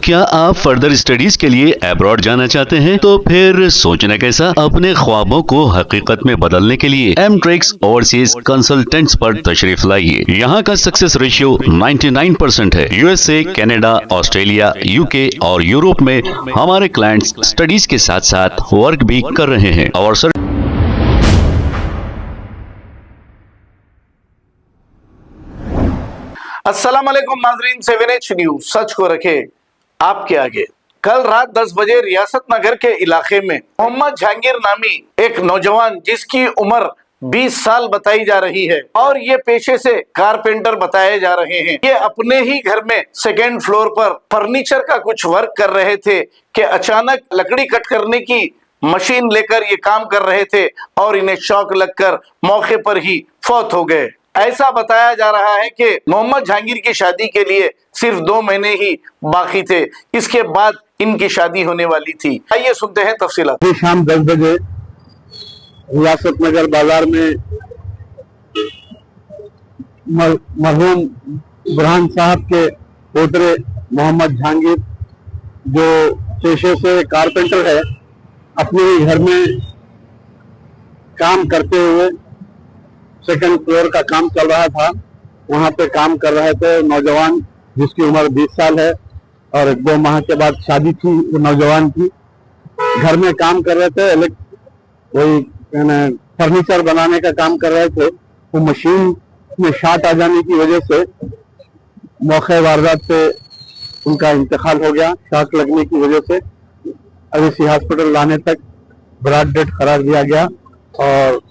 क्या आप further studies के लिए अब्रॉड जाना चाहते हैं? तो फिर सोचना कैसा, अपने ख्वाबों को हकीकत में बदलने के लिए एमट्रिक्स ओवरसीज कंसल्टेंट्स पर तशरीफ लाइए। यहाँ का सक्सेस रेशियो 99% है। यूएसए, कनाडा, ऑस्ट्रेलिया, यूके और यूरोप में हमारे क्लाइंट्स स्टडीज के साथ साथ वर्क भी कर रहे हैं और अस्सलाम वालेकुम नाज़रीन, 7H न्यूज सच को रखे आपके आगे। कल रात 10 बजे रियासत नगर के इलाके में मोहम्मद जहांगीर नामी एक नौजवान जिसकी उम्र 20 साल बताई जा रही है और ये पेशे से कारपेंटर बताए जा रहे हैं, ये अपने ही घर में सेकेंड फ्लोर पर फर्नीचर का कुछ वर्क कर रहे थे कि अचानक लकड़ी कट करने की मशीन लेकर ये काम कर रहे थे और इन्हें शॉक लगकर मौके पर ही फौत हो गए। ऐसा बताया जा रहा है कि मोहम्मद जहांगीर की शादी के लिए सिर्फ 2 महीने ही बाकी थे, इसके बाद इनकी शादी होने वाली थी। आइए सुनते हैं तफसीलात। शाम 10 बजे रियासत नगर बाजार में मरहूम बुरहान साहब के पोतरे मोहम्मद जहांगीर, जो पेशे से कारपेंटर है, अपने ही घर में काम करते हुए सेकंड फ्लोर का काम चल रहा था, वहां पे काम कर रहे थे। नौजवान जिसकी उम्र 20 साल है और 2 माह के बाद शादी थी नौजवान की, घर में काम कर रहे थे, वही फर्नीचर बनाने का काम कर रहे थे। वो मशीन में शॉर्ट आ जाने की वजह से मौके वारदात पे उनका इंतकाल हो गया। शॉक लगने की वजह से अलीसी हॉस्पिटल लाने तक ब्रॉड डेथ करार दिया गया और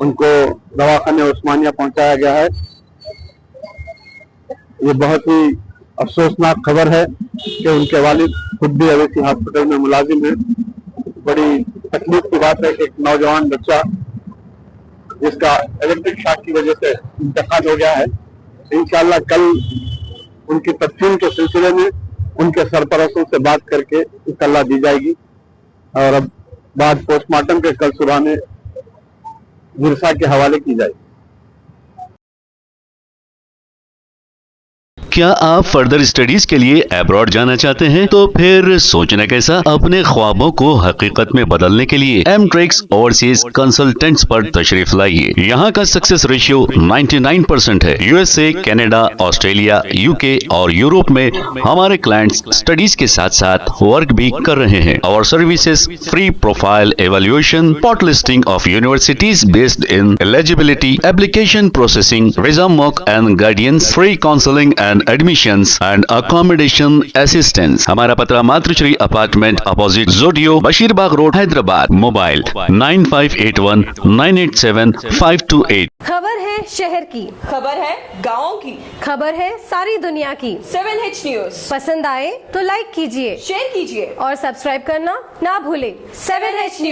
उनको दवाखाने उस्मानिया पहुंचाया गया है। ये बहुत ही अफसोसनाक खबर है कि उनके वालिद खुद भी अवेसी हॉस्पिटल में मुलाजिम है। बड़ी तकलीफ की बात है कि एक नौजवान बच्चा जिसका इलेक्ट्रिक शॉक की वजह से इंतकाल हो गया है। इंशाअल्लाह कल उनकी तदफीन के सिलसिले में उनके सरपरस्तों से बात करके इत्तला दी जाएगी और अब बाद पोस्टमार्टम के कल सुबह में विरसा के हवाले की जाएगी। क्या आप फर्दर स्टडीज के लिए अब्रॉड जाना चाहते हैं? तो फिर सोचना कैसा, अपने ख्वाबों को हकीकत में बदलने के लिए एमट्रिक्स ओवरसीज कंसल्टेंट्स पर तशरीफ लाइए। यहाँ का सक्सेस रेशियो 99% है। यूएसए, कनाडा, ऑस्ट्रेलिया, यूके और यूरोप में हमारे क्लाइंट्स स्टडीज के साथ साथ वर्क भी कर रहे हैं और services free profile evaluation, pot listing of universities based in eligibility, application processing, visa mock and guidance, free counselling and admissions and accommodation assistance. हमारा पता मातृश्री अपार्टमेंट अपोजिट जोडियो, बशीरबाग रोड, हैदराबाद। मोबाइल 9581 987 528। खबर है शहर की, खबर है गाँव की, खबर है सारी दुनिया की। 7H न्यूज पसंद आए तो लाइक कीजिए, शेयर कीजिए और सब्सक्राइब करना ना भूले। 7H news.